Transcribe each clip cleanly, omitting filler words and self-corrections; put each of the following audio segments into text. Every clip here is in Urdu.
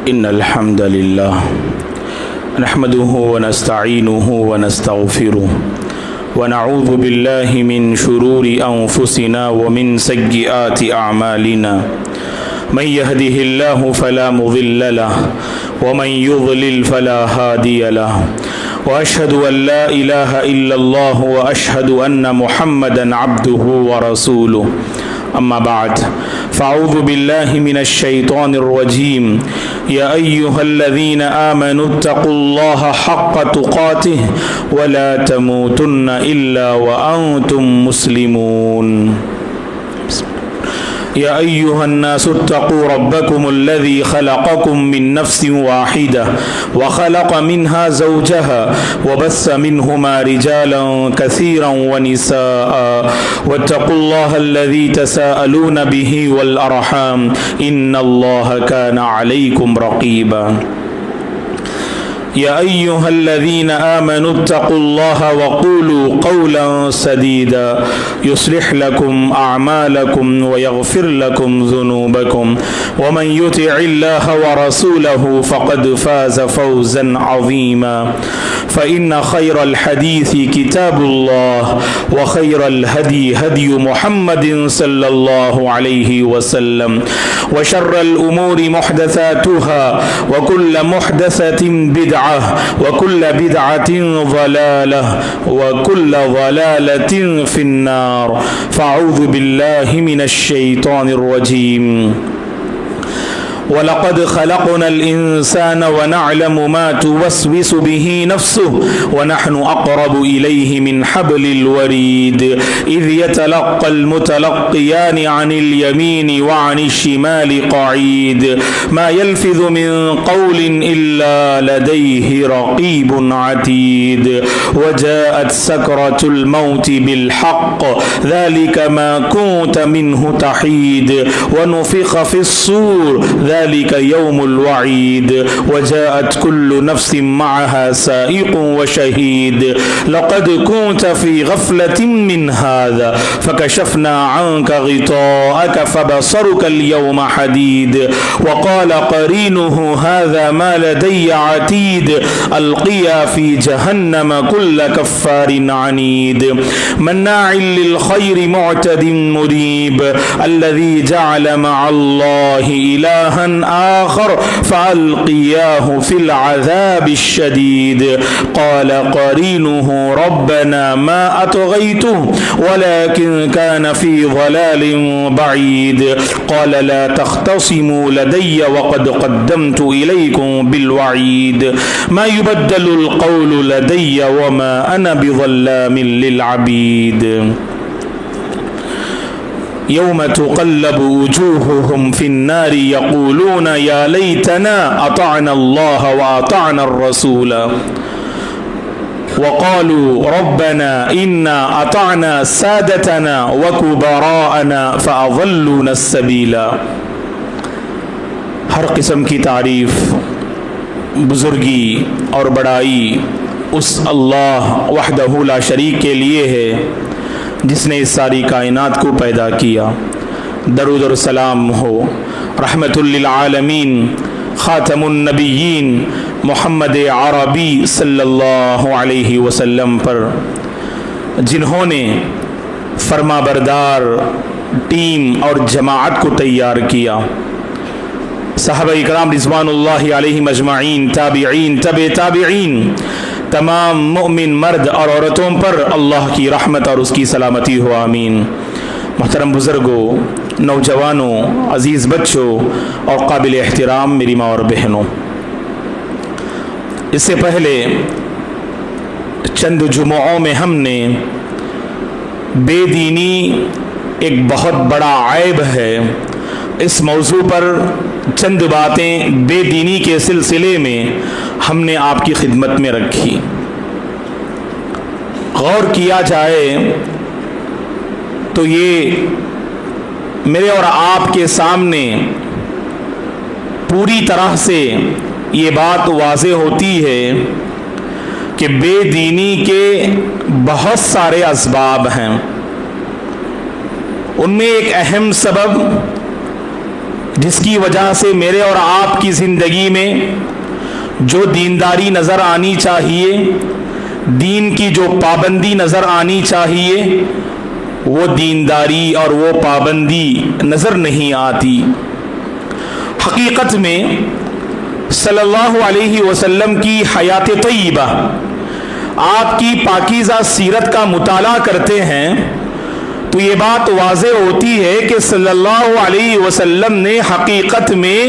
إن الحمد لله نحمده ونستعينه ونستغفره ونعوذ بالله من شرور أنفسنا ومن سيئات أعمالنا من يهده الله فلا مضل له ومن يضلل فلا هادي له وأشهد أن لا إله إلا الله وأشهد أن محمدا عبده ورسوله أما بعد فأعوذ بالله من الشيطان الرجيم يا أيها الذين آمنوا اتقوا الله حق تقاته ولا تموتن إلا وأنتم مسلمون يا أيها الناس اتقوا ربكم الذي خلقكم من نفس واحدة وخلق منها زوجها وبث منهما رجالا كثيرا ونساء واتقوا الله الذي تساءلون به والأرحام إن الله كان عليكم رقيبا يا أيها الذين آمنوا اتقوا الله وقولوا قولا سديدا يصلح لكم أعمالكم ويغفر لكم ذنوبكم ومن يطع الله ورسوله فقد فاز فوزا عظيما فإن خير الحديث كتاب الله وخير الهدي هدي محمد صلى الله عليه وسلم وشر الأمور محدثاتها وكل محدثة بدعة وكل بدعة ضلالة وكل ضلالة في النار فأعوذ بالله من الشيطان الرجيم وَلَقَدْ خَلَقْنَا الْإِنسَانَ وَنَعْلَمُ مَا تُوَسْوِسُ بِهِ نَفْسُهُ وَنَحْنُ أَقْرَبُ إِلَيْهِ مِنْ حَبْلِ الْوَرِيدِ إِذْ يَتَلَقَّى الْمُتَلَقِّيَانِ عَنِ الْيَمِينِ وَعَنِ الشِّمَالِ قَعِيدٌ مَا يَلْفِظُ مِنْ قَوْلٍ إِلَّا لَدَيْهِ رَقِيبٌ عَتِيدٌ وَجَاءَتْ سَكْرَةُ الْمَوْتِ بِالْحَقِّ ذَلِكَ مَا كُنْتَ مِنْهُ تَحِيدُ وَنُفِخَ فِي الصُّورِ ذلك يوم الوعيد وجاءت كل نفس معها سائق وشهيد لقد كنت في غفلة من هذا فكشفنا عنك غطاءك فبصرك اليوم حديد وقال قرينه هذا ما لدي عتيد ألقيا في جهنم كل كفار عنيد مناع للخير معتد مريب الذي جعل مع الله إلها آخر فألقياه في العذاب الشديد قال قرينه ربنا ما أطغيته ولكن كان في ضلال بعيد قال لا تختصموا لدي وقد قدمت إليكم بالوعيد ما يبدل القول لدي وما أنا بظلام للعبيد يوم تقلب وجوههم في النار يقولون يا ليتنا أطعنا الله وأطعنا الرسول وقالوا ربنا إنا أطعنا سادتنا وكبراءنا فأضلونا السبيل. ہر قسم کی تعریف بزرگی اور بڑائی اس اللہ وحدہ لا شریک کے لیے ہے جس نے اس ساری کائنات کو پیدا کیا. درود اور سلام ہو رحمت للعالمین خاتم النبیین محمد عربی صلی اللہ علیہ وسلم پر، جنہوں نے فرما بردار ٹیم اور جماعت کو تیار کیا. صحابہ اکرام رضوان اللہ علیہم اجمعین، تابعین، تبع تابعین، تمام مؤمن مرد اور عورتوں پر اللہ کی رحمت اور اس کی سلامتی ہو، آمین. محترم بزرگوں، نوجوانوں، عزیز بچوں اور قابل احترام میری ماں اور بہنوں، اس سے پہلے چند جمعوں میں ہم نے بے دینی ایک بہت بڑا عیب ہے اس موضوع پر چند باتیں بے دینی کے سلسلے میں ہم نے آپ کی خدمت میں رکھی. غور کیا جائے تو یہ میرے اور آپ کے سامنے پوری طرح سے یہ بات واضح ہوتی ہے کہ بے دینی کے بہت سارے اسباب ہیں. ان میں ایک اہم سبب جس کی وجہ سے میرے اور آپ کی زندگی میں جو دینداری نظر آنی چاہیے، دین کی جو پابندی نظر آنی چاہیے، وہ دینداری اور وہ پابندی نظر نہیں آتی۔ حقیقت میں صلی اللہ علیہ وسلم کی حیات طیبہ، آپ کی پاکیزہ سیرت کا مطالعہ کرتے ہیں تو یہ بات واضح ہوتی ہے کہ صلی اللہ علیہ وسلم نے حقیقت میں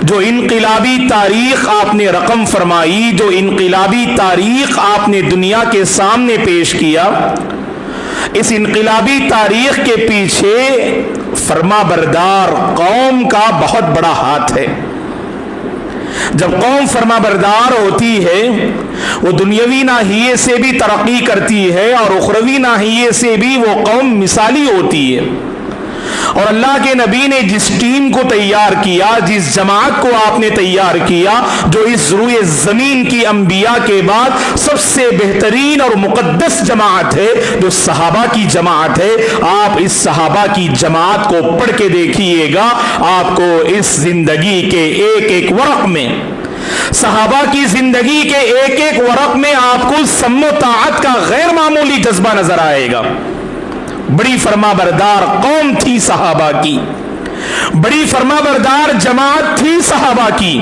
جو انقلابی تاریخ آپ نے رقم فرمائی، جو انقلابی تاریخ آپ نے دنیا کے سامنے پیش کیا، اس انقلابی تاریخ کے پیچھے فرما بردار قوم کا بہت بڑا ہاتھ ہے۔ جب قوم فرما بردار ہوتی ہے، وہ دنیاوی ناحیے سے بھی ترقی کرتی ہے اور اخروی ناحیے سے بھی وہ قوم مثالی ہوتی ہے۔ اور اللہ کے نبی نے جس ٹیم کو تیار کیا، جس جماعت کو آپ نے تیار کیا، جو اس روئے زمین کی انبیاء کے بعد سب سے بہترین اور مقدس جماعت ہے، جو صحابہ کی جماعت ہے، آپ اس صحابہ کی جماعت کو پڑھ کے دیکھیے گا، آپ کو اس زندگی کے ایک ایک ورق میں، صحابہ کی زندگی کے ایک ایک ورق میں آپ کو سم و طاعت کا غیر معمولی جذبہ نظر آئے گا۔ بڑی فرما بردار قوم تھی صحابہ کی، بڑی فرما بردار جماعت تھی صحابہ کی،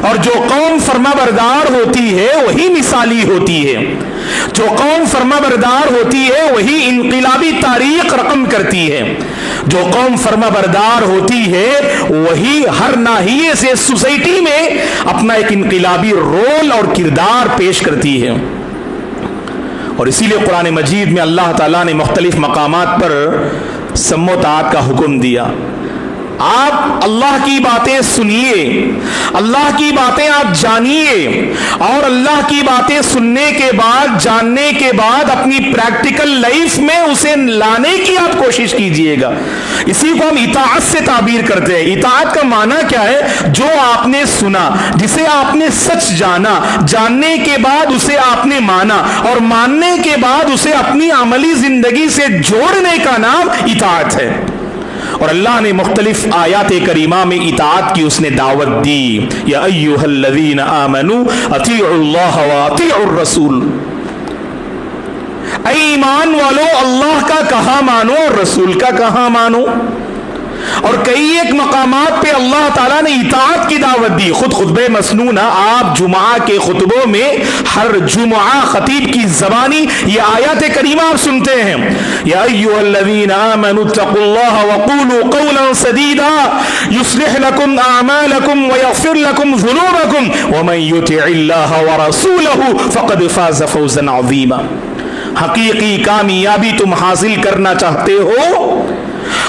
اور جو قوم فرما بردار ہوتی ہے وہی مثالی ہوتی ہے، جو قوم فرما بردار ہوتی ہے وہی انقلابی تاریخ رقم کرتی ہے، جو قوم فرما بردار ہوتی ہے وہی ہر ناحیے سے سوسائٹی میں اپنا ایک انقلابی رول اور کردار پیش کرتی ہے۔ اور اسی لیے قرآن مجید میں اللہ تعالیٰ نے مختلف مقامات پر سم و طاعت کا حکم دیا۔ آپ اللہ کی باتیں سنیے، اللہ کی باتیں آپ جانیے، اور اللہ کی باتیں سننے کے بعد، جاننے کے بعد اپنی پریکٹیکل لائف میں اسے لانے کی آپ کوشش کیجئے گا۔ اسی کو ہم اطاعت سے تعبیر کرتے ہیں۔ اطاعت کا معنی کیا ہے؟ جو آپ نے سنا، جسے آپ نے سچ جانا، جاننے کے بعد اسے آپ نے مانا، اور ماننے کے بعد اسے اپنی عملی زندگی سے جوڑنے کا نام اطاعت ہے۔ اور اللہ نے مختلف آیات کریمہ میں اطاعت کی اس نے دعوت دی۔ یا ایھا الذین آمنوا اطیعوا اللہ واطیعوا الرسول، اے ایمان والو اللہ کا کہا مانو اور رسول کا کہا مانو۔ اور کئی ایک مقامات پہ اللہ تعالیٰ نے اطاعت کی دعوت دی۔ خود خطبہ مسنونہ، آپ جمعہ کے خطبوں میں ہر جمعہ خطیب کی زبانی یہ آیات کریمہ آپ سنتے ہیں۔ یا ایھا الذین آمنوا اتقوا اللہ وقولوا قولا سدیدا یصلح لکم اعمالکم ویغفر لکم ذنوبکم ومن یطع اللہ ورسولہ فقد فاز فوزا عظیما۔ حقیقی کامیابی تم حاصل کرنا چاہتے ہو،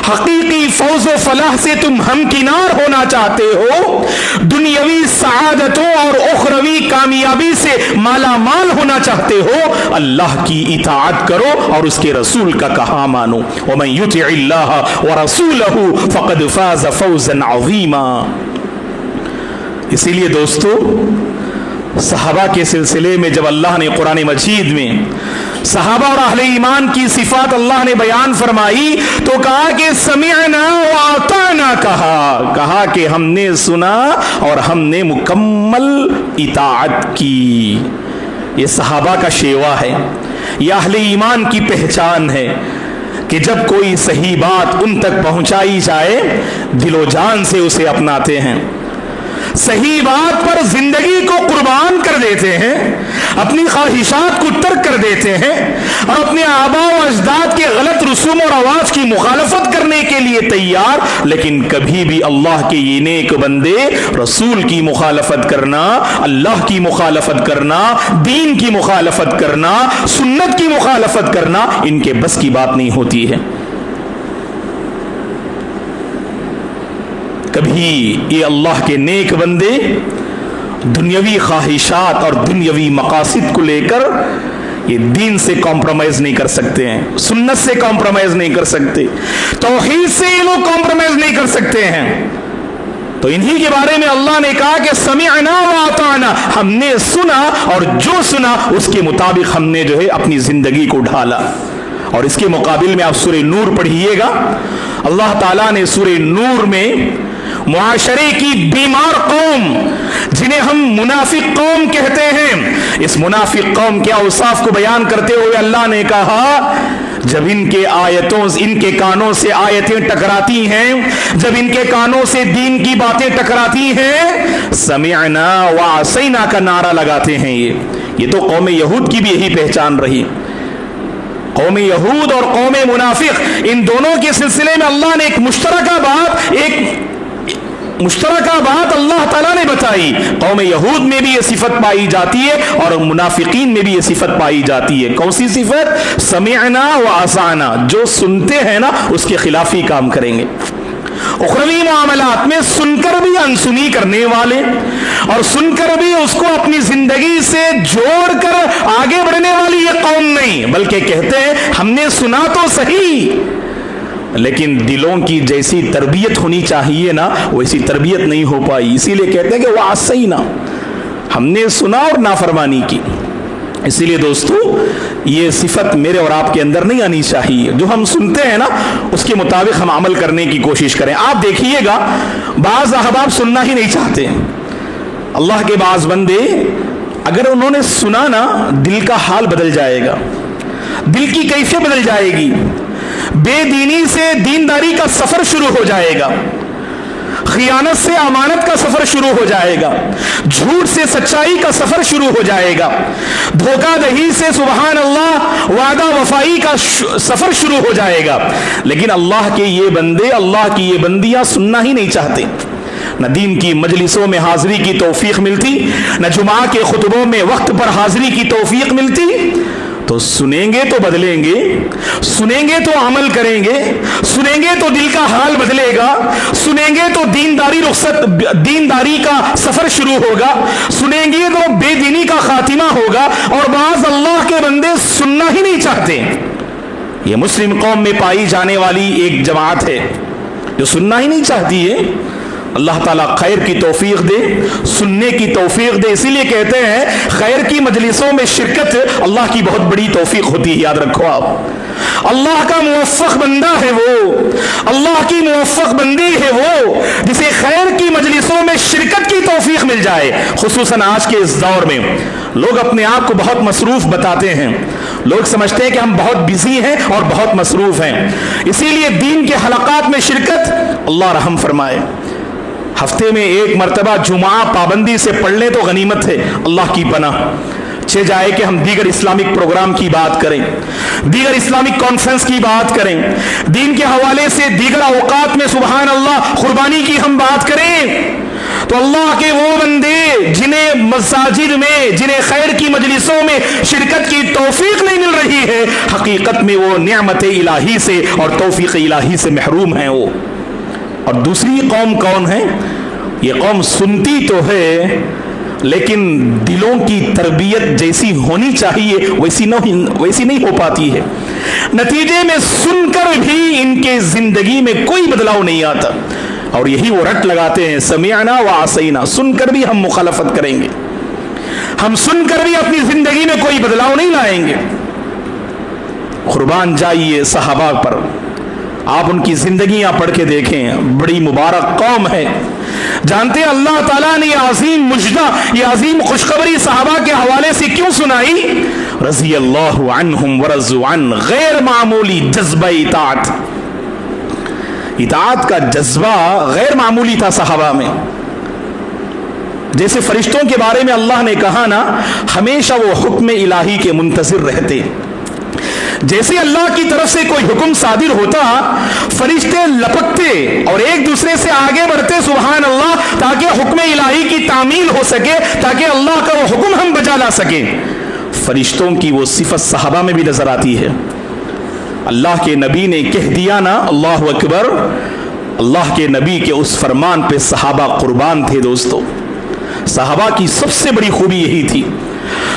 حقیقی فوز و فلاح سے تم ہمکنار ہونا چاہتے ہو، دنیاوی سعادتوں اور اخروی کامیابی سے مالا مال ہونا چاہتے ہو، اللہ کی اطاعت کرو اور اس کے رسول کا کہا مانو۔ ومن یطع اللہ ورسولہ فقد فاز فوزا عظیما۔ اسی لیے دوستو، صحابہ کے سلسلے میں جب اللہ نے قرآن مجید میں صحابہ اور اہل ایمان کی صفات اللہ نے بیان فرمائی تو کہا کہ سمعنا واطعنا، کہا کہ ہم نے سنا اور ہم نے مکمل اطاعت کی۔ یہ صحابہ کا شیوا ہے، یہ اہل ایمان کی پہچان ہے کہ جب کوئی صحیح بات ان تک پہنچائی جائے دل و جان سے اسے اپناتے ہیں، صحیح بات پر زندگی کو قربان کر دیتے ہیں، اپنی خواہشات کو ترک کر دیتے ہیں، اور اپنے آباء و اجداد کے غلط رسوم اور رواج کی مخالفت کرنے کے لیے تیار۔ لیکن کبھی بھی اللہ کے یہ نیک بندے رسول کی مخالفت کرنا، اللہ کی مخالفت کرنا، دین کی مخالفت کرنا، سنت کی مخالفت کرنا ان کے بس کی بات نہیں ہوتی ہے۔ کبھی یہ اللہ کے نیک بندے دنیاوی خواہشات اور دنیاوی مقاصد کو لے کر یہ دین سے کمپرومائز نہیں کر سکتے ہیں، سنت سے کمپرومائز نہیں کر سکتے، توحید سے یہ لوگ کمپرومائز نہیں کر سکتے ہیں۔ تو انہی کے بارے میں اللہ نے کہا کہ سمعنا واطعنا، ہم نے سنا اور جو سنا اس کے مطابق ہم نے جو ہے اپنی زندگی کو ڈھالا۔ اور اس کے مقابل میں آپ سورہ نور پڑھیے گا، اللہ تعالیٰ نے سورہ نور میں معاشرے کی بیمار قوم جنہیں ہم منافق قوم کہتے ہیں، اس منافق قوم کے اوصاف کو بیان کرتے ہوئے اللہ نے کہا جب ان کے کانوں سے آیتیں ٹکراتی ہیں، جب ان کے کانوں سے دین کی باتیں ٹکراتی ہیں، سمعنا وعصینا کا نعرہ لگاتے ہیں۔ یہ تو قوم یہود کی بھی یہی پہچان رہی۔ قوم یہود اور قوم منافق، ان دونوں کے سلسلے میں اللہ نے ایک مشترکہ بات اللہ تعالیٰ نے بتائی۔ قوم یہود میں بھی یہ صفت پائی جاتی ہے اور منافقین میں بھی یہ صفت پائی جاتی ہے۔ کون سی صفت؟ سمعنا وعصانا، جو سنتے ہیں نا اس کے خلاف ہی کام کریں گے۔ اخروی معاملات میں سن کر بھی انسنی کرنے والے اور سن کر بھی اس کو اپنی زندگی سے جوڑ کر آگے بڑھنے والی یہ قوم نہیں، بلکہ کہتے ہیں ہم نے سنا تو صحیح، لیکن دلوں کی جیسی تربیت ہونی چاہیے نا ویسی تربیت نہیں ہو پائی، اسی لیے کہتے ہیں کہ وعصینا، ہم نے سنا اور نافرمانی کی۔ اسی لیے دوستو یہ صفت میرے اور آپ کے اندر نہیں آنی چاہیے، جو ہم سنتے ہیں نا اس کے مطابق ہم عمل کرنے کی کوشش کریں۔ آپ دیکھیے گا بعض احباب سننا ہی نہیں چاہتے، اللہ کے بعض بندے اگر انہوں نے سنا نا دل کا حال بدل جائے گا، دل کی کیفیت بدل جائے گی، بے دینی سے دینداری کا سفر شروع ہو جائے گا، خیانت سے امانت کا سفر شروع ہو جائے گا، جھوٹ سے سچائی کا سفر شروع ہو جائے گا، دھوکہ دہی سے سبحان اللہ وعدہ وفائی کا سفر شروع ہو جائے گا۔ لیکن اللہ کے یہ بندے، اللہ کی یہ بندیاں سننا ہی نہیں چاہتے، نہ دین کی مجلسوں میں حاضری کی توفیق ملتی، نہ جمعہ کے خطبوں میں وقت پر حاضری کی توفیق ملتی۔ تو سنیں گے تو بدلیں گے، سنیں گے تو عمل کریں گے، سنیں گے تو دل کا حال بدلے گا، سنیں گے تو دینداری کا سفر شروع ہوگا، سنیں گے تو بے دینی کا خاتمہ ہوگا۔ اور بعض اللہ کے بندے سننا ہی نہیں چاہتے۔ یہ مسلم قوم میں پائی جانے والی ایک جماعت ہے جو سننا ہی نہیں چاہتی ہے۔ اللہ تعالیٰ خیر کی توفیق دے، سننے کی توفیق دے۔ اسی لیے کہتے ہیں خیر کی مجلسوں میں شرکت اللہ کی بہت بڑی توفیق ہوتی ہے، یاد رکھو آپ۔ اللہ کا موفق بندہ ہے وہ، اللہ کی موفق بندی ہے وہ جسے خیر کی مجلسوں میں شرکت کی توفیق مل جائے۔ خصوصاً آج کے اس دور میں لوگ اپنے آپ کو بہت مصروف بتاتے ہیں، لوگ سمجھتے ہیں کہ ہم بہت بزی ہیں اور بہت مصروف ہیں، اسی لیے دین کے حلقات میں شرکت اللہ رحم فرمائے۔ ہفتے میں ایک مرتبہ جمعہ پابندی سے پڑھ لیں تو غنیمت ہے، اللہ کی پناہ۔ چھ جائے کہ ہم دیگر اسلامک پروگرام کی بات کریں، دیگر اسلامک کانفرنس کی بات کریں، دین کے حوالے سے دیگر اوقات میں سبحان اللہ قربانی کی ہم بات کریں، تو اللہ کے وہ بندے جنہیں مساجد میں، جنہیں خیر کی مجلسوں میں شرکت کی توفیق نہیں مل رہی ہے، حقیقت میں وہ نعمت الہی سے اور توفیق الہی سے محروم ہیں وہ۔ اور دوسری قوم کون ہے؟ یہ قوم سنتی تو ہے لیکن دلوں کی تربیت جیسی ہونی چاہیے ویسی نہیں ہو پاتی ہے۔ نتیجے میں سن کر بھی ان کے زندگی میں کوئی بدلاؤ نہیں آتا، اور یہی وہ رٹ لگاتے ہیں سمعنا وعصینا، سن کر بھی ہم مخالفت کریں گے، ہم سن کر بھی اپنی زندگی میں کوئی بدلاؤ نہیں لائیں گے۔ قربان جائیے صحابہ پر، آپ ان کی زندگیاں پڑھ کے دیکھیں، بڑی مبارک قوم ہے۔ جانتے ہیں اللہ تعالیٰ نے یہ عظیم مجدہ، یہ عظیم خوشخبری صحابہ کے حوالے سے کیوں سنائی؟ رضی اللہ عنہم ورضوا عنہ، غیر معمولی جذبہ اطاعت کا جذبہ غیر معمولی تھا صحابہ میں۔ جیسے فرشتوں کے بارے میں اللہ نے کہا نا ہمیشہ وہ حکم الہی کے منتظر رہتے، جیسے اللہ کی طرف سے کوئی حکم صادر ہوتا فرشتے لپکتے اور ایک دوسرے سے آگے بڑھتے سبحان اللہ، تاکہ حکم الہی کی تعمیل ہو سکے، تاکہ اللہ کا وہ حکم ہم بجا لا سکیں۔ فرشتوں کی وہ صفت صحابہ میں بھی نظر آتی ہے۔ اللہ کے نبی نے کہہ دیا نا اللہ اکبر، اللہ کے نبی کے اس فرمان پہ صحابہ قربان تھے۔ دوستو صحابہ کی سب سے بڑی خوبی یہی تھی،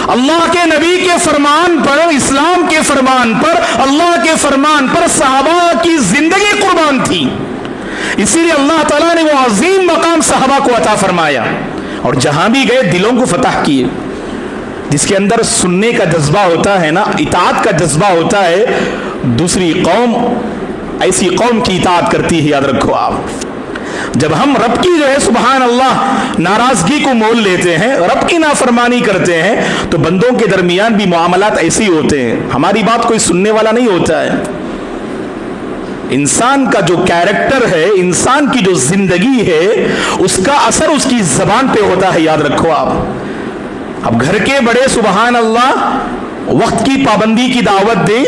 اللہ کے نبی کے فرمان پر، اسلام کے فرمان پر، اللہ کے فرمان پر صحابہ کی زندگی قربان تھی۔ اسی لیے اللہ تعالیٰ نے وہ عظیم مقام صحابہ کو عطا فرمایا، اور جہاں بھی گئے دلوں کو فتح کیے۔ جس کے اندر سننے کا جذبہ ہوتا ہے نا، اطاعت کا جذبہ ہوتا ہے، دوسری قوم ایسی قوم کی اطاعت کرتی ہے. یاد رکھو آپ، جب ہم رب کی جو ہے سبحان اللہ ناراضگی کو مول لیتے ہیں، رب کی نافرمانی کرتے ہیں، تو بندوں کے درمیان بھی معاملات ایسے ہی ہوتے ہیں. ہماری بات کوئی سننے والا نہیں ہوتا ہے. انسان کا جو کیریکٹر ہے، انسان کی جو زندگی ہے، اس کا اثر اس کی زبان پہ ہوتا ہے. یاد رکھو آپ. اب گھر کے بڑے سبحان اللہ وقت کی پابندی کی دعوت دیں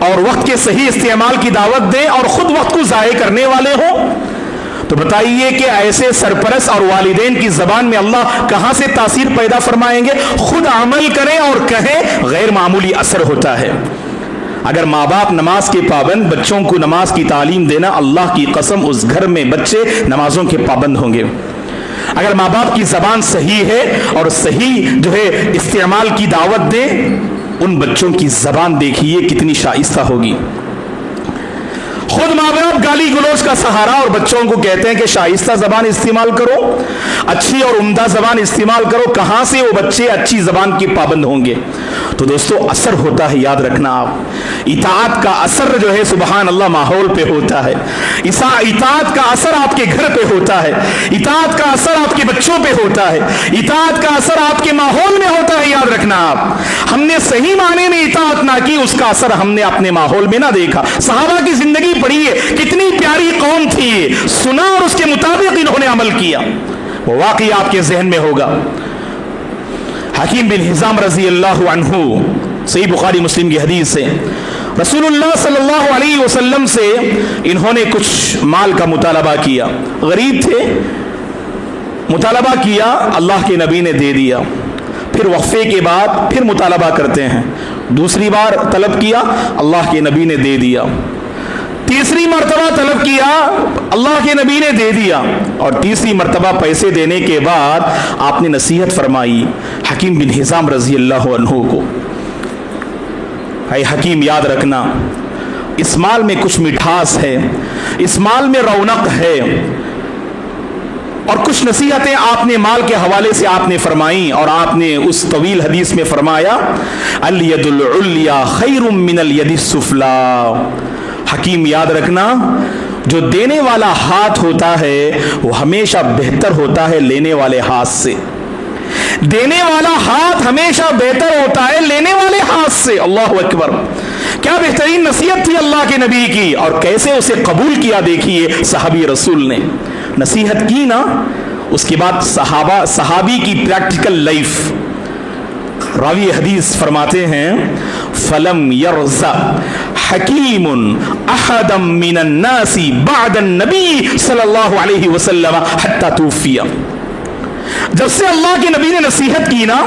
اور وقت کے صحیح استعمال کی دعوت دیں اور خود وقت کو ضائع کرنے والے ہوں، تو بتائیے کہ ایسے سرپرست اور والدین کی زبان میں اللہ کہاں سے تاثیر پیدا فرمائیں گے؟ خود عمل کریں اور کہیں، غیر معمولی اثر ہوتا ہے. اگر ماں باپ نماز کے پابند، بچوں کو نماز کی تعلیم دینا، اللہ کی قسم اس گھر میں بچے نمازوں کے پابند ہوں گے. اگر ماں باپ کی زبان صحیح ہے اور صحیح جو ہے استعمال کی دعوت دیں، ان بچوں کی زبان دیکھیے کتنی شائستہ ہوگی. خود ماں باپ گالی گلوچ کا سہارا اور بچوں کو کہتے ہیں کہ شائستہ زبان استعمال کرو، اچھی اور عمدہ زبان استعمال کرو. کہاں سے وہ بچے اچھی زبان کے پابند ہوں گے؟ تو دوستو اثر ہوتا ہے. یاد رکھنا آپ، اطاعت کا اثر جو ہے سبحان اللہ ماحول پہ ہوتا ہے. اطاعت کا اثر آپ کے گھر پہ ہوتا ہے، اطاعت کا اثر آپ کے بچوں پہ ہوتا ہے، اطاعت کا اثر آپ کے ماحول میں ہوتا ہے. یاد رکھنا آپ، ہم نے صحیح معنی میں اطاعت نہ کی، اس کا اثر ہم نے اپنے ماحول میں نہ دیکھا. صحابہ کی زندگی پڑھیے، کتنی پیاری قوم تھی، سنا اور اس کے مطابق انہوں نے عمل کیا. وہ واقعی آپ کے ذہن میں ہوگا. حکیم بن حزام رضی اللہ عنہ، صحیح بخاری مسلم کی حدیث سے، رسول اللہ صلی اللہ علیہ وسلم سے انہوں نے کچھ مال کا مطالبہ کیا. غریب تھے، مطالبہ کیا، اللہ کے نبی نے دے دیا. پھر وقفے کے بعد پھر مطالبہ کرتے ہیں، دوسری بار طلب کیا، اللہ کے نبی نے دے دیا. تیسری مرتبہ طلب کیا، اللہ کے نبی نے دے دیا. اور تیسری مرتبہ پیسے دینے کے بعد آپ نے نصیحت فرمائی حکیم بن حزام رضی اللہ عنہ کو، اے حکیم یاد رکھنا، اس مال میں کچھ مٹھاس ہے، اس مال میں رونق ہے. اور کچھ نصیحتیں آپ نے مال کے حوالے سے آپ نے فرمائی، اور آپ نے اس طویل حدیث میں فرمایا الید العلیٰ خیر من الید السفلیٰ. حکیم یاد رکھنا، جو دینے والا ہاتھ ہوتا ہے وہ ہمیشہ بہتر ہوتا ہے لینے والے ہاتھ سے. دینے والا ہاتھ ہمیشہ بہتر ہوتا ہے لینے والے ہاتھ سے. اللہ اکبر، کیا بہترین نصیحت تھی اللہ کے نبی کی، اور کیسے اسے قبول کیا. دیکھیے صحابی رسول نے نصیحت کی نا، اس کے بعد صحابی کی پریکٹیکل لائف. راوی حدیث فرماتے ہیں فلم یرزا حکیم احدا من الناس بعد النبی صلی اللہ علیہ وسلم حتی توفی. جب سے اللہ کے نبی نے نصیحت کی نا،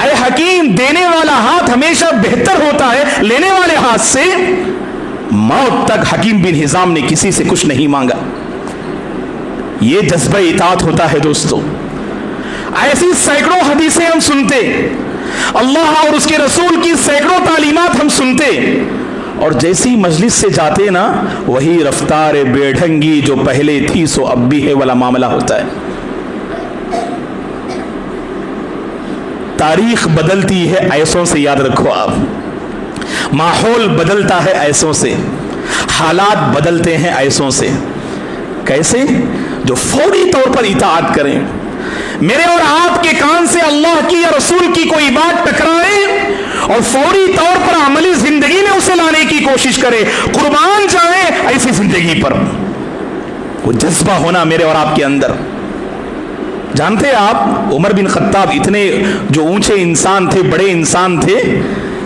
اے حکیم دینے والا ہاتھ ہمیشہ بہتر ہوتا ہے لینے والے ہاتھ سے، موت تک حکیم بن حزام نے کسی سے کچھ نہیں مانگا. یہ جذبہ اطاعت ہوتا ہے دوستو. ایسی سینکڑوں حدیثیں ہم سنتے، اللہ اور اس کے رسول کی سینکڑوں تعلیمات ہم سنتے، اور جیسی مجلس سے جاتے نا، وہی رفتار بے ڈھنگی جو پہلے تھی سو اب بھی ہے والا معاملہ ہوتا ہے. تاریخ بدلتی ہے ایسوں سے. یاد رکھو آپ، ماحول بدلتا ہے ایسوں سے، حالات بدلتے ہیں ایسوں سے. کیسے؟ جو فوری طور پر اطاعت کریں. میرے اور آپ کے کان سے اللہ کی یا رسول کی کوئی بات ٹکرائے اور فوری طور پر عملی زندگی میں اسے لانے کی کوشش کرے، قربان جائیں ایسی زندگی پر. وہ جذبہ ہونا میرے اور آپ کے اندر. جانتے آپ عمر بن خطاب اتنے جو اونچے انسان تھے، بڑے انسان تھے،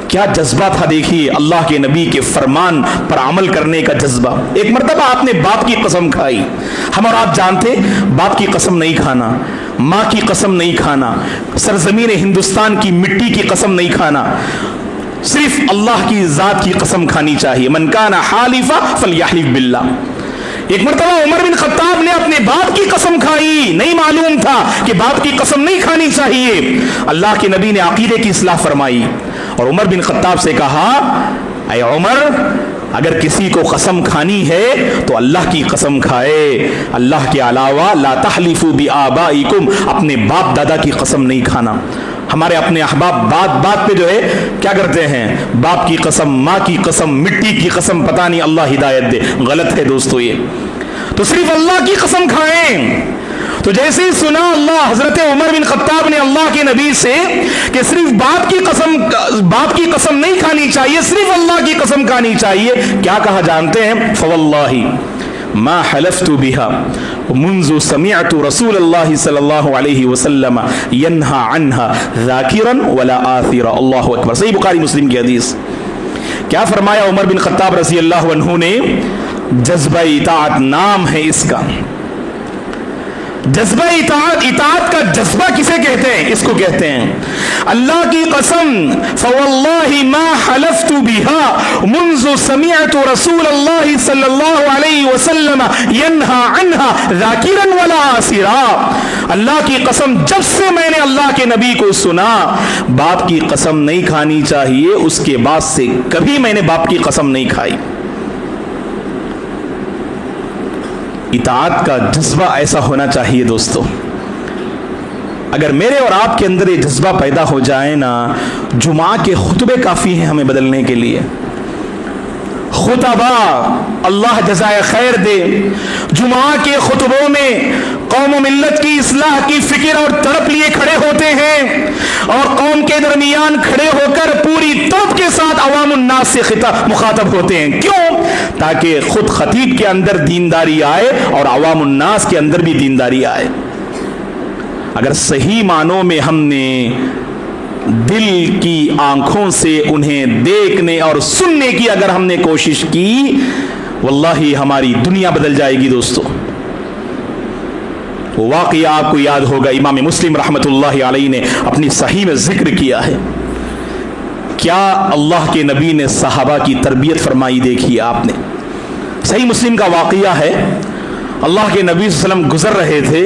کیا جذبہ تھا. دیکھیے اللہ کے نبی کے فرمان پر عمل کرنے کا جذبہ. ایک مرتبہ آپ نے باپ کی قسم کھائی. ہم اور آپ جانتے باپ کی قسم نہیں کھانا، ماں کی قسم نہیں کھانا، سرزمین ہندوستان کی مٹی کی قسم نہیں کھانا، صرف اللہ کی ذات کی قسم کھانی چاہیے. من کان حالفا فلیحلف باللہ. ایک مرتبہ عمر بن خطاب نے اپنے باپ کی قسم کھائی. نہیں معلوم تھا کہ باپ کی قسم نہیں کھانی چاہیے. اللہ کے نبی نے عقیدے کی اصلاح فرمائی اور عمر بن خطاب سے کہا اے عمر، اگر کسی کو قسم کھانی ہے تو اللہ کی قسم کھائے، اللہ کے علاوہ لا تحلفوا بآبائکم، اپنے باپ دادا کی قسم نہیں کھانا. ہمارے اپنے احباب بات بات پہ جو ہے کیا کرتے ہیں، باپ کی قسم، ماں کی قسم، مٹی کی قسم، پتہ نہیں اللہ ہدایت دے. غلط ہے دوستو یہ. تو صرف اللہ کی قسم کھائیں. تو جیسے ہی سنا اللہ حضرت عمر بن خطاب نے اللہ کے نبی سے کہ صرف باپ کی قسم نہیں کھانی چاہیے، صرف اللہ کی قسم کھانی چاہیے، کیا کہا جانتے ہیں؟ فواللہ ما حلفت بها منذ سمعت رسول اللہ صلی اللہ علیہ وسلم ینہا عنها ذاکرا ولا آثرا. اللہ اکبر. صحیح بخاری مسلم کی حدیث. کیا فرمایا عمر بن خطاب رضی اللہ عنہ نے؟ جذبہ اطاعت نام ہے اس کا. جذبہ اطاعت کا جذبہ کسے کہتے ہیں؟ اس کو کہتے ہیں اللہ کی قسم فواللہ ما حلفت بها منذ سمعت رسول اللہ صلی اللہ علیہ وسلم ینہا عنها ذاکرا ولا آثرا. اللہ کی قسم جب سے میں نے اللہ کے نبی کو سنا باپ کی قسم نہیں کھانی چاہیے، اس کے بعد سے کبھی میں نے باپ کی قسم نہیں کھائی. اطاعت کا جذبہ ایسا ہونا چاہیے دوستو. اگر میرے اور آپ کے اندر یہ جذبہ پیدا ہو جائے نا، جمعہ کے خطبے کافی ہیں ہمیں بدلنے کے لیے. خطبہ اللہ جزائے خیر دے، جمعہ کے خطبوں میں قوم و ملت کی اصلاح کی فکر اور تڑپ لیے کھڑے ہوتے ہیں اور قوم کے درمیان کھڑے ہو کر پوری طرف کے ساتھ عوام الناس سے مخاطب ہوتے ہیں. کیوں؟ تاکہ خود خطیب کے اندر دینداری آئے اور عوام الناس کے اندر بھی دینداری آئے. اگر صحیح معنوں میں ہم نے دل کی آنکھوں سے انہیں دیکھنے اور سننے کی اگر ہم نے کوشش کی، واللہ ہماری دنیا بدل جائے گی دوستو. وہ واقعہ آپ کو یاد ہوگا، امام مسلم رحمۃ اللہ علیہ نے اپنی صحیح میں ذکر کیا ہے. کیا اللہ کے نبی نے صحابہ کی تربیت فرمائی دیکھی آپ نے. صحیح مسلم کا واقعہ ہے، اللہ کے نبی صلی اللہ علیہ وسلم گزر رہے تھے،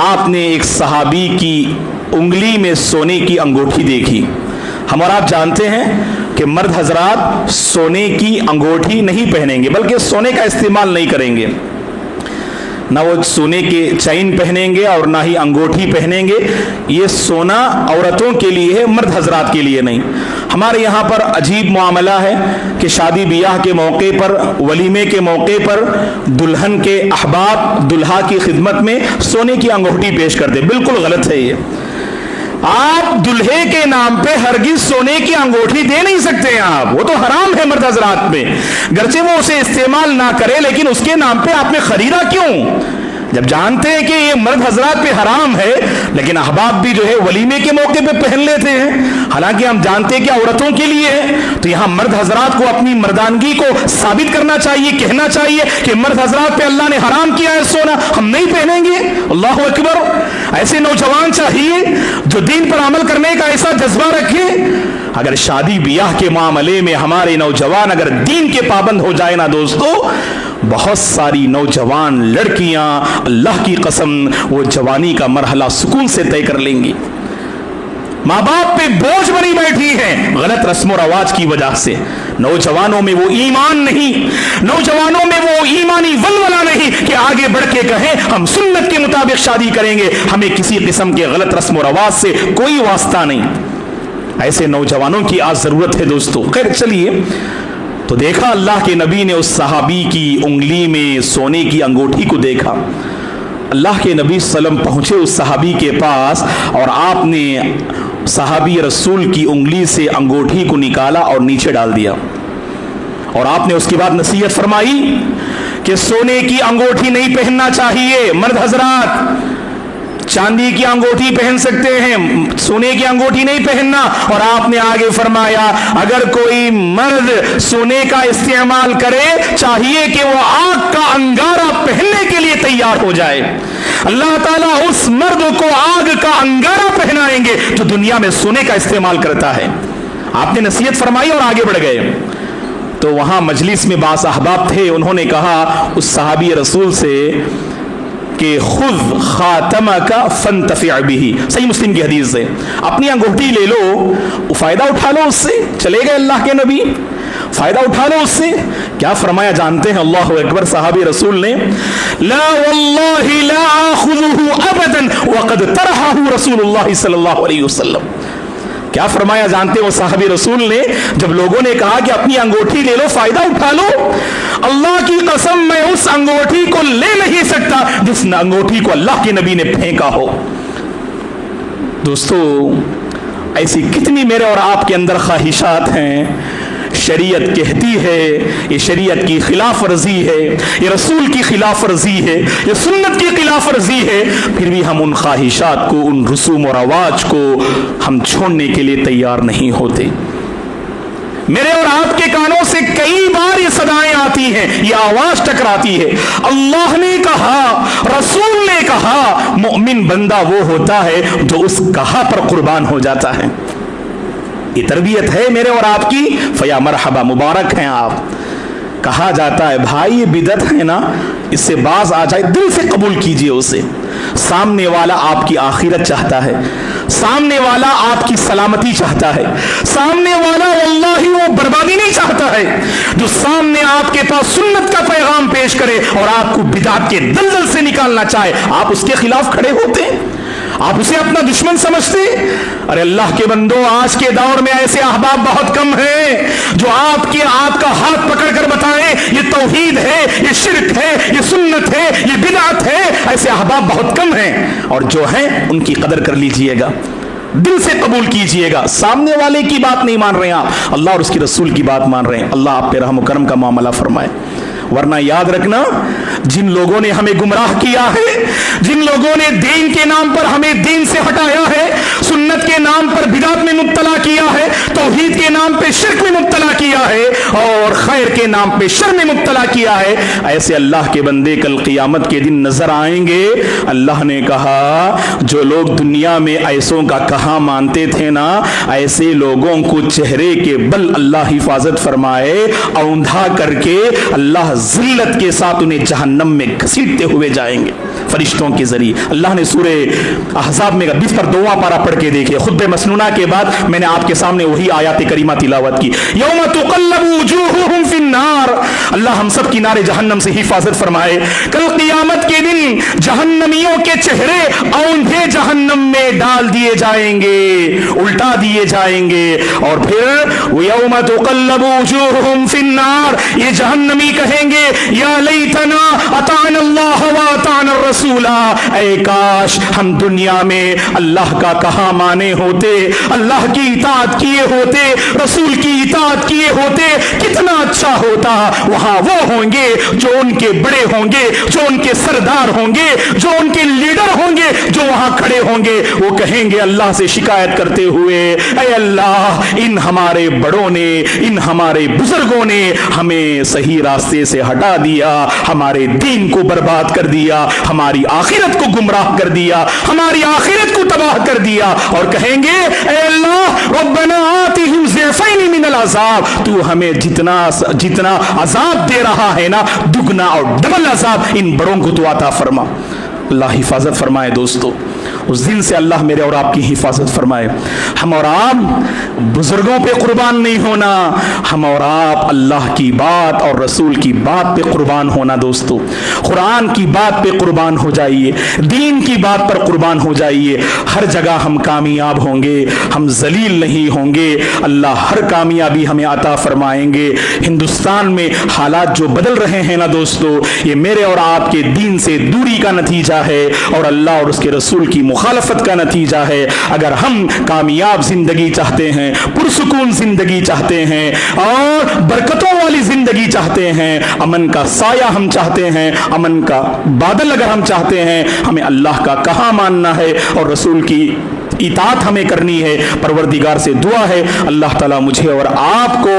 آپ نے ایک صحابی کی انگلی میں سونے کی انگوٹھی دیکھی. ہم اور آپ جانتے ہیں کہ مرد حضرات سونے کی انگوٹھی نہیں پہنیں گے، بلکہ سونے کا استعمال نہیں کریں گے. نہ وہ سونے کے چین پہنیں گے اور نہ ہی انگوٹھی پہنیں گے. یہ سونا عورتوں کے لیے ہے، مرد حضرات کے لیے نہیں. ہمارے یہاں پر عجیب معاملہ ہے کہ شادی بیاہ کے موقع پر، ولیمے کے موقع پر دلہن کے احباب دلہا کی خدمت میں سونے کی انگوٹھی پیش کرتے. بالکل غلط ہے یہ. آپ دلہے کے نام پہ ہرگز سونے کی انگوٹھی دے نہیں سکتے ہیں آپ، وہ تو حرام ہے مرد حضرات میں. گرچہ وہ اسے استعمال نہ کرے لیکن اس کے نام پہ آپ نے خریدا کیوں؟ جب جانتے ہیں کہ یہ مرد حضرات پہ حرام ہے لیکن احباب بھی جو ہے ولیمے کے موقع پہ پہن لیتے ہیں، حالانکہ ہم جانتے ہیں کہ عورتوں کے لیے ہے. تو یہاں مرد حضرات کو اپنی مردانگی کو ثابت کرنا چاہیے، کہنا چاہیے کہ مرد حضرات پہ اللہ نے حرام کیا ہے سونا، ہم نہیں پہنیں گے. اللہ اکبر. ایسے نوجوان چاہیے جو دین پر عمل کرنے کا ایسا جذبہ رکھے. اگر شادی بیاہ کے معاملے میں ہمارے نوجوان اگر دین کے پابند ہو جائے نا دوستو، بہت ساری نوجوان لڑکیاں اللہ کی قسم وہ جوانی کا مرحلہ سکون سے طے کر لیں گی. ماں باپ پہ بوجھ بنی بیٹھی ہیں غلط رسم و رواج کی وجہ سے. نوجوانوں میں وہ ایمان نہیں، نوجوانوں میں وہ ایمانی ولولہ نہیں کہ آگے بڑھ کے کہیں ہم سنت کے مطابق شادی کریں گے، ہمیں کسی قسم کے غلط رسم و رواج سے کوئی واسطہ نہیں. ایسے نوجوانوں کی آج ضرورت ہے دوستو. خیر چلیے، تو دیکھا اللہ کے نبی نے اس صحابی کی انگلی میں سونے کی انگوٹھی کو دیکھا. اللہ کے نبی صلی اللہ علیہ وسلم پہنچے اس صحابی کے پاس اور آپ نے صحابی رسول کی انگلی سے انگوٹھی کو نکالا اور نیچے ڈال دیا. اور آپ نے اس کے بعد نصیحت فرمائی کہ سونے کی انگوٹھی نہیں پہننا چاہیے. مرد حضرات چاندی کی انگوٹھی پہن سکتے ہیں، سونے کی انگوٹھی نہیں پہننا. اور آپ نے آگے فرمایا اگر کوئی مرد سونے کا استعمال کرے چاہیے کہ وہ آگ کا انگارہ پہننے کے لیے تیار ہو جائے. اللہ تعالیٰ اس مرد کو آگ کا انگارہ پہنائیں گے جو دنیا میں سونے کا استعمال کرتا ہے. آپ نے نصیحت فرمائی اور آگے بڑھ گئے. تو وہاں مجلس میں بعض احباب تھے، انہوں نے کہا اس صحابی رسول سے کہ خذ خاتمک فانتفع به، صحیح مسلم کی حدیث ہے، اپنی انگوٹھی لے لو، فائدہ اٹھا لو اس سے، چلے گئے اللہ کے نبی، فائدہ اٹھا لو اس سے۔ کیا فرمایا جانتے ہیں؟ اللہ اکبر، صحابی رسول نے لا واللہ لا آخذہ ابدا وقد طرحہ رسول اللہ صلی اللہ علیہ وسلم۔ کیا فرمایا جانتے ہیں وہ صحابی رسول نے جب لوگوں نے کہا کہ اپنی انگوٹھی لے لو، فائدہ اٹھا لو؟ اللہ کی قسم میں اس انگوٹھی کو لے نہیں سکتا جس انگوٹھی کو اللہ کے نبی نے پھینکا ہو۔ دوستو، ایسی کتنی میرے اور آپ کے اندر خواہشات ہیں، شریعت کہتی ہے یہ شریعت کی خلاف ورزی ہے، یہ رسول کی خلاف ورزی ہے، یہ سنت کی خلاف ورزی ہے، پھر بھی ہم ان خواہشات کو، ان رسوم و رواج کو ہم چھوڑنے کے لیے تیار نہیں ہوتے۔ میرے اور آپ کے کانوں سے کئی بار یہ صدائیں آتی ہیں، یہ آواز ٹکراتی ہے، اللہ نے کہا، رسول نے کہا۔ مومن بندہ وہ ہوتا ہے جو اس کہا پر قربان ہو جاتا ہے۔ یہ تربیت ہے میرے اور آپ کی، فیا مرحبا، مبارک ہیں آپ۔ کہا جاتا ہے بھائی یہ بدعت ہے نا، اس سے باز آ جائے، دل سے قبول کیجئے اسے۔ سامنے والا آپ کی آخرت چاہتا ہے، سامنے والا آپ کی سلامتی چاہتا ہے، سامنے والا واللہ وہ بربادی نہیں چاہتا ہے۔ جو سامنے آپ کے پاس سنت کا پیغام پیش کرے اور آپ کو بدعت کے دلدل سے نکالنا چاہے، آپ اس کے خلاف کھڑے ہوتے ہیں، آپ اسے اپنا دشمن سمجھتے؟ ارے اللہ کے بندو، آج کے دور میں ایسے احباب بہت کم ہیں جو آپ کا ہاتھ پکڑ کر بتائیں یہ توحید ہے، یہ شرک ہے، یہ سنت ہے، یہ بدعت ہے۔ ایسے احباب بہت کم ہیں، اور جو ہیں ان کی قدر کر لیجئے گا، دل سے قبول کیجئے گا۔ سامنے والے کی بات نہیں مان رہے ہیں آپ، اللہ اور اس کی رسول کی بات مان رہے ہیں۔ اللہ آپ پہ رحم و کرم کا معاملہ فرمائے۔ ورنہ یاد رکھنا، جن لوگوں نے ہمیں گمراہ کیا ہے، جن لوگوں نے دین کے نام پر ہمیں دین سے ہٹایا ہے، سنت کے نام پر بدعت میں مبتلا کیا ہے، توحید کے نام پہ شرک میں مبتلا کیا ہے، اور خیر کے نام پہ شر میں مبتلا کیا ہے، ایسے اللہ کے بندے کل قیامت کے دن نظر آئیں گے۔ اللہ نے کہا جو لوگ دنیا میں ایسوں کا کہاں مانتے تھے نا، ایسے لوگوں کو چہرے کے بل اللہ حفاظت فرمائے، اوندھا کر کے اللہ ذلت کے ساتھ انہیں جہنم میں گھسیٹتے ہوئے جائیں گے فرشتوں کے ذریعے۔ اللہ نے سورہ احزاب میں 20 پر 2واں پارہ پڑھ کے دیکھے، خطبہ مسنونہ کے بعد میں نے آپ کے سامنے وہی آیات کریمہ تلاوت کی۔ یوم تقلب وجوہہم فی النار، اللہ ہم سب کی نار جہنم سے حفاظت فرمائے۔ کل قیامت کے دن جہنمیوں کے چہرے اوندھے جہنم میں ڈال دیے جائیں گے، الٹا دیے جائیں گے، اور پھر یوم تقلب وجوہہم فی النار، یہ جہنمی کہیں گے یا لیتنا اطعنا اللہ و اطعنا الرسول، اے کاش ہم دنیا میں اللہ کا کہا مانے ہوتے، اللہ کی اطاعت کیے ہوتے، رسول کی اطاعت کیے ہوتے، کتنا اچھا ہوتا۔ وہاں وہ ہوں گے جو ان کے بڑے ہوں گے، جو ان کے سردار ہوں گے، جو ان کے لیڈر ہوں گے، جو وہاں کھڑے ہوں گے، وہ کہیں گے اللہ سے شکایت کرتے ہوئے، اے اللہ ان ہمارے بڑوں نے، ان ہمارے بزرگوں نے ہمیں صحیح راستے سے ہٹا دیا، ہمارے دین کو برباد کر دیا، ہماری آخرت کو گمراہ کر دیا، ہماری آخرت کو تباہ کر دیا، اور کہیں گے اے اللہ ربنا آتہم ضعفین من العذاب، تو ہمیں جتنا عذاب دے رہا ہے نا، دگنا اور ڈبل عذاب ان بڑوں کو تو عطا فرما۔ اللہ حفاظت فرمائے دوستو، اس دن سے اللہ میرے اور آپ کی حفاظت فرمائے۔ ہم اور آپ بزرگوں پہ قربان نہیں ہونا، ہم اور آپ اللہ کی بات اور رسول کی بات پہ قربان ہونا۔ دوستو قرآن کی بات پہ قربان ہو جائیے، دین کی بات پر قربان ہو جائیے، ہر جگہ ہم کامیاب ہوں گے، ہم ذلیل نہیں ہوں گے، اللہ ہر کامیابی ہمیں عطا فرمائیں گے۔ ہندوستان میں حالات جو بدل رہے ہیں نا دوستو، یہ میرے اور آپ کے دین سے دوری کا نتیجہ ہے، اور اللہ اور اس کے رسول کی مخالفت کا نتیجہ ہے۔ اگر ہم کامیاب زندگی چاہتے ہیں، پرسکون زندگی چاہتے ہیں، اور برکتوں والی زندگی چاہتے ہیں، امن کا سایہ ہم چاہتے ہیں، امن کا بادل اگر ہم چاہتے ہیں، ہمیں اللہ کا کہا ماننا ہے اور رسول کی اطاعت ہمیں کرنی ہے۔ پروردگار سے دعا ہے اللہ تعالیٰ مجھے اور آپ کو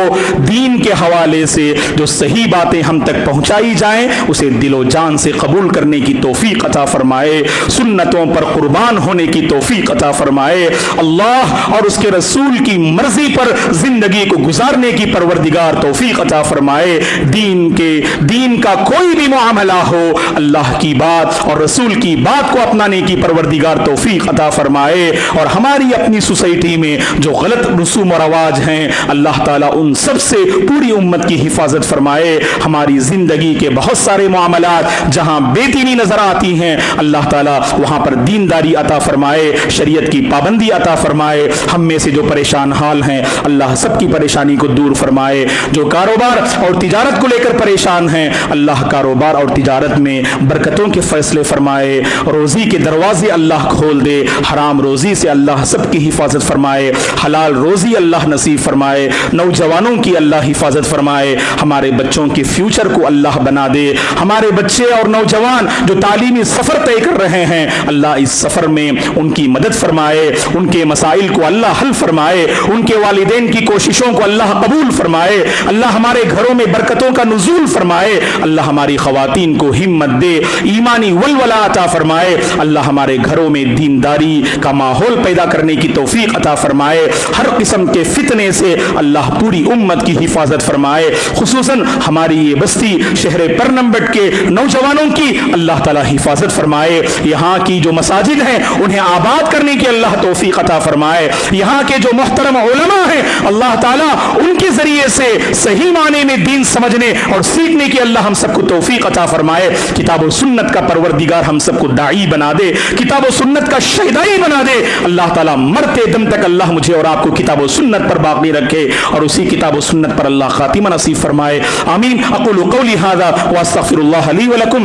دین کے حوالے سے جو صحیح باتیں ہم تک پہنچائی جائیں اسے دل و جان سے قبول کرنے کی توفیق عطا فرمائے، سنتوں پر قربان ہونے کی توفیق عطا فرمائے، اللہ اور اس کے رسول کی مرضی پر زندگی کو گزارنے کی پروردگار توفیق عطا فرمائے۔ دین کا کوئی بھی معاملہ ہو اللہ کی بات اور رسول کی بات کو اپنانے کی پروردگار توفیق عطا فرمائے، اور ہماری اپنی سوسائٹی میں جو غلط رسوم و رواج ہیں اللہ تعالیٰ ان سب سے پوری امت کی حفاظت فرمائے۔ ہماری زندگی کے بہت سارے معاملات جہاں بے دینی نظر آتی ہیں اللہ تعالیٰ وہاں پر دینداری عطا فرمائے، شریعت کی پابندی عطا فرمائے۔ ہم میں سے جو پریشان حال ہیں اللہ سب کی پریشانی کو دور فرمائے، جو کاروبار اور تجارت کو لے کر پریشان ہیں اللہ کاروبار اور تجارت میں برکتوں کے فیصلے فرمائے، روزی کے دروازے اللہ کھول دے، حرام روزی سے اللہ سب کی حفاظت فرمائے، حلال روزی اللہ نصیب فرمائے، نوجوانوں کی اللہ حفاظت فرمائے، ہمارے بچوں کے فیوچر کو اللہ بنا دے، ہمارے بچے اور نوجوان جو تعلیمی سفر طے کر رہے ہیں اللہ اس سفر میں ان کی مدد فرمائے، ان کے مسائل کو اللہ حل فرمائے، ان کے والدین کی کوششوں کو اللہ قبول فرمائے، اللہ ہمارے گھروں میں برکتوں کا نزول فرمائے، اللہ ہماری خواتین کو ہمت دے، ایمانی ولولہ عطا فرمائے، اللہ ہمارے گھروں میں دینداری کا ماحول پیدا کرنے کی توفیق عطا فرمائے، ہر قسم کے فتنے سے اللہ پوری امت کی حفاظت فرمائے، خصوصاً ہماری یہ بستی شہر پرنمبٹ کے نوجوانوں کی اللہ تعالی حفاظت فرمائے، یہاں کی جو مساجد ہیں انہیں آباد کرنے کی اللہ توفیق عطا فرمائے، یہاں کے جو محترم علماء ہیں اللہ تعالیٰ ان کے ذریعے سے صحیح معنی میں دین سمجھنے اور سیکھنے کی اللہ ہم سب کو توفیق عطا فرمائے، کتاب و سنت کا پروردگار ہم سب کو داعی بنا دے، کتاب و سنت کا شہدائی بنا دے، اللہ تعالیٰ مرتے دم تک اللہ مجھے اور آپ کو کتاب و سنت پر باقی رکھے اور اسی کتاب و سنت پر اللہ خاتمہ نصیب فرمائے، آمین۔ اقول قولی ھذا واستغفر اللہ لی ولکم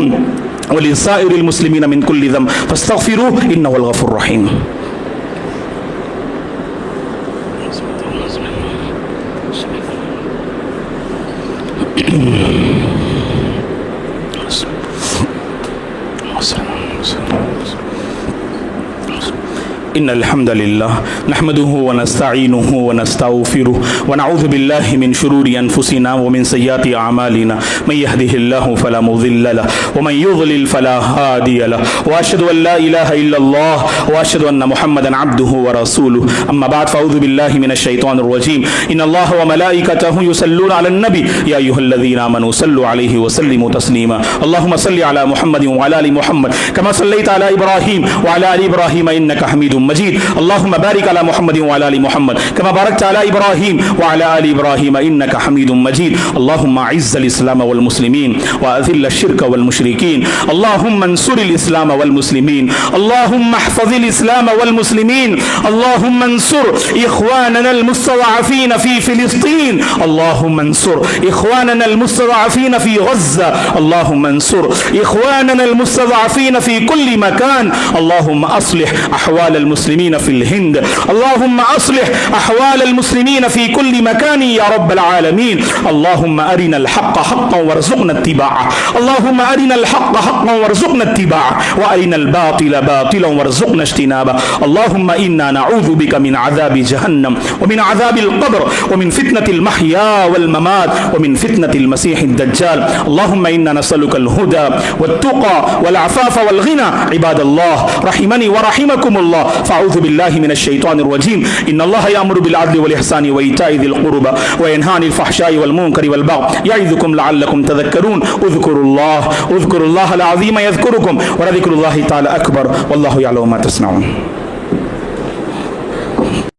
ولسائر المسلمین من کل ذنب فاستغفروه انه الغفور الرحیم۔ إن الحمد لله نحمده ونستعينه ونستغفره ونعوذ بالله من شرور أنفسنا ومن سيئات أعمالنا من يهده الله فلا مضل له ومن يضلل فلا هادي له وأشهد أن لا إله إلا الله وأشهد أن محمدا عبده ورسوله أما بعد فأعوذ بالله من الشيطان الرجيم إن الله وملائكته يصلون على النبي يا أيها الذين آمنوا صلوا عليه وسلموا تسليما اللهم صل على محمد وعلى آل محمد كما صليت على إبراهيم وعلى آل إبراهيم إنك حميد مجيد اللهم بارك على محمد وعلى آل محمد كما باركت على إبراهيم وعلى آل إبراهيم إنك حميد مجيد اللهم أعز الإسلام والمسلمين وأذل الشرك والمشركين اللهم انصر الإسلام والمسلمين اللهم احفظ الإسلام والمسلمين اللهم انصر إخواننا المستضعفين في فلسطين اللهم انصر إخواننا المستضعفين في غزة اللهم انصر إخواننا المستضعفين في كل مكان اللهم أصلح أحوال المسلمين في الهند اللهم أصلح أحوال المسلمين في كل مكان يا رب العالمين اللهم أرنا الحق حقا وارزقنا اتباعه اللهم أرنا الحق حقا وارزقنا اتباعه وأرنا الباطل باطلا وارزقنا اجتنابه اللهم إنا نعوذ بك من عذاب جهنم ومن عذاب القبر ومن فتنة المحيا والممات ومن فتنة المسيح الدجال اللهم إنا نسألك الهدى والتقى والعفاف والغنى عباد الله رحمني ورحمكم الله فأعوذ بالله من الشيطان الرجيم إن الله يأمر بالعدل والإحسان وإيتاء ذي القربى وينهى عن الفحشاء والمنكر والبغي يعظكم لعلكم تذكرون اذكروا الله العظيم يذكركم ولذكر الله تعالى أكبر والله يعلم ما تصنعون